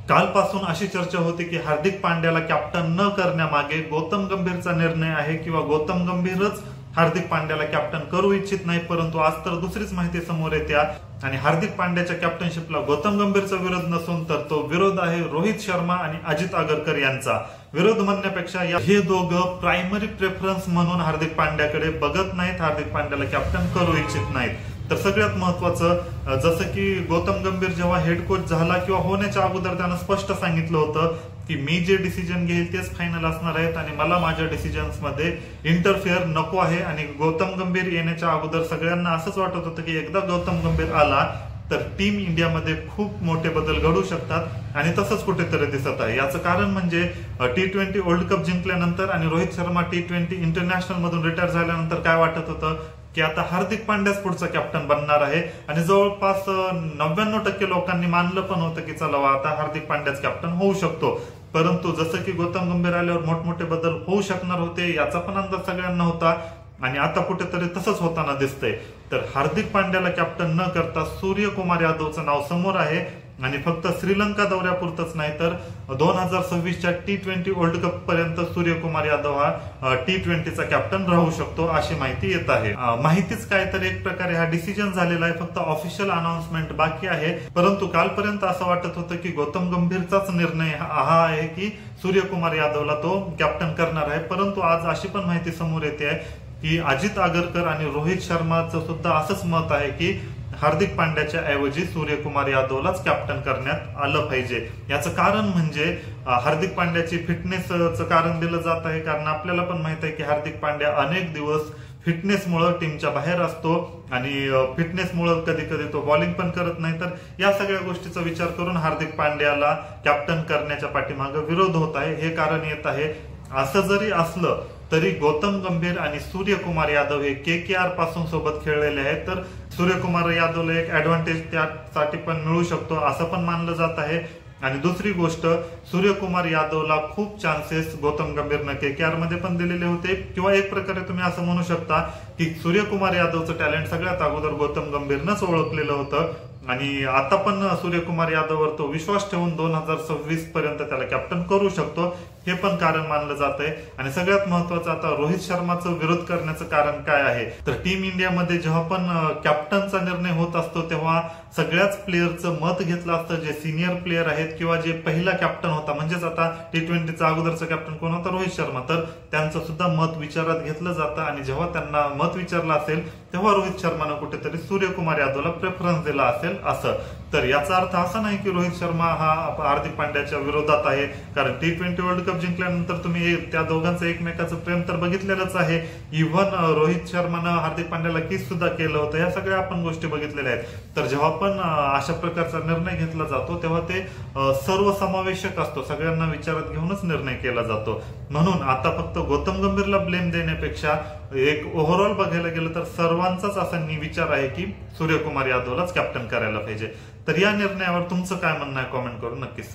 कालपासून अशी चर्चा होती की हार्दिक पांड्याला कॅप्टन न करण्यामागे गौतम गंभीरचा निर्णय आहे किंवा गौतम गंभीरच हार्दिक पांड्याला कॅप्टन करू इच्छित नाही। परंतु आज तर दुसरीच माहिती समोर येते आणि हार्दिक पांड्याच्या कॅप्टनशिपला गौतम गंभीरचा विरोध नसून तर तो विरोध आहे रोहित शर्मा आणि अजित आगरकर यांचा। विरोध म्हणण्यापेक्षा हे दोघं प्रायमरी प्रेफरन्स म्हणून हार्दिक पांड्याकडे बघत नाहीत, हार्दिक पांड्याला कॅप्टन करू इच्छित नाहीत। तर सगळ्यात महत्वाचं जसं की गौतम गंभीर जेव्हा हेड कोच झाला किंवा होण्याच्या अगोदर त्यानं स्पष्ट सांगितलं होतं की मी जे डिसिजन घेईल तेच फायनल असणार आहेत आणि मला माझ्या डिसिजन्स मध्ये इंटरफिअर नको आहे। आणि गौतम गंभीर येण्याच्या अगोदर सगळ्यांना असंच वाटत होतं की एकदा गौतम गंभीर आला तर टीम इंडियामध्ये खूप मोठे बदल घडू शकतात आणि तसंच कुठेतरी दिसत आहे। याचं कारण म्हणजे T20 वर्ल्ड कप जिंकल्यानंतर आणि रोहित शर्मा T20 इंटरनॅशनल मधून रिटायर झाल्यानंतर काय वाटत होतं की आता हार्दिक पांड्याच पुढचा कॅप्टन बनणार आहे आणि जवळपास 99% लोकांनी मानलं पण होतं की चला आता हार्दिक पांड्याच कॅप्टन होऊ शकतो। परंतु जसं की गौतम गंभीर आल्यावर मोठमोठे बदल होऊ शकणार होते याचा पण अंदाज सगळ्यांना होता आणि आता कुठेतरी तसंच होताना दिसतंय। तर हार्दिक पांड्याला कॅप्टन न करता सूर्यकुमार यादवचं नाव समोर आहे आणि फक्त श्रीलंका दौऱ्यापुरतच नाही तर 2026च्या T20 वर्ल्ड कप पर्यंत सूर्यकुमार यादव हा T20चा कॅप्टन राहू शकतो अशी माहिती येत आहे। माहितीच काय तर एक प्रकारे हा डिसिजन झालेला आहे, फक्त ऑफिशियल अनाउन्समेंट बाकी आहे। परंतु कालपर्यंत असं वाटत होतं की गौतम गंभीरचाच निर्णय हा आहे की सूर्यकुमार यादवला तो कॅप्टन करणार आहे। परंतु आज अशी पण माहिती समोर येते आहे की अजित आगरकर आणि रोहित शर्माचं सुद्धा असंच मत आहे की हार्दिक पांड्याच्या ऐवजी सूर्यकुमार यादवलाच कॅप्टन करण्यात आलं पाहिजे। याचं कारण म्हणजे हार्दिक पांड्याची फिटनेसचं कारण दिलं जात आहे, कारण आपल्याला पण माहित आहे की हार्दिक पांड्या अनेक दिवस फिटनेसमुळे टीमच्या बाहेर असतो आणि फिटनेसमुळे कधी कधी तो बॉलिंग पण करत नाही। तर या सगळ्या गोष्टीचा विचार करून हार्दिक पांड्याला कॅप्टन करण्याच्या पाठीमागे विरोध होत आहे, हे कारण येत आहे। असं जरी असलं तरी गौतम गंभीर आणि सूर्यकुमार यादव हे KKR पासून सोबत खेळलेले आहेत, तर सूर्यकुमार यादवला एक ऍडव्हान्टेज त्यासाठी पण मिळू शकतो असं पण मानलं जात आहे। आणि दुसरी गोष्ट, सूर्यकुमार यादवला खूप चान्सेस गौतम गंभीरनं KKR मध्ये पण दिलेले होते किंवा एक प्रकारे तुम्ही असं म्हणू शकता की सूर्यकुमार यादवचं टॅलेंट सगळ्यात अगोदर गौतम गंभीरनंच ओळखलेलं होतं आणि आता पण सूर्यकुमार यादववर तो विश्वास ठेवून 2026 पर्यंत त्याला कॅप्टन करू शकतो, हे पण कारण मानलं जात आहे। आणि सगळ्यात महत्वाचं आता रोहित शर्माचं विरोध करण्याचं कारण काय आहे तर टीम इंडियामध्ये जेव्हा पण कॅप्टनचा निर्णय होत असतो तेव्हा सगळ्याच प्लेअरचं मत घेतलं असतं, जे सिनियर प्लेअर आहेत किंवा जे पहिला कॅप्टन होता, म्हणजेच आता T20चा अगोदरचा कॅप्टन कोण होता, रोहित शर्मा, तर त्यांचं सुद्धा मत विचारात घेतलं जातं आणि जेव्हा त्यांना मत विचारलं असेल तेव्हा रोहित शर्मानं कुठेतरी सूर्यकुमार यादवला प्रेफरन्स दिला असेल असं। तर याचा अर्थ असा नाही की रोहित शर्मा हा हार्दिक पांड्याच्या विरोधात आहे, कारण T20 वर्ल्ड कप जिंकल्यानंतर तुम्ही त्या दोघांचं एकमेकाचं प्रेम तर बघितलेलंच आहे। इव्हन रोहित शर्मानं हार्दिक पांड्याला किस सुद्धा केलं होतं, या सगळ्या आपण गोष्टी बघितलेल्या आहेत। तर जेव्हा पण अशा प्रकारचा निर्णय घेतला जातो तेव्हा ते सर्वसमावेशक असतो, सगळ्यांना विचारात घेऊनच निर्णय केला जातो। म्हणून आता फक्त गौतम गंभीरला ब्लेम देण्यापेक्षा एक ओव्हरऑल बघायला गेलं तर सर्वांचाच असा विचार आहे की सूर्यकुमार यादवलाच कॅप्टन करायला पाहिजे। तर या निर्णयावर तुमचं काय म्हणणं आहे कॉमेंट करून नक्कीच सांगा।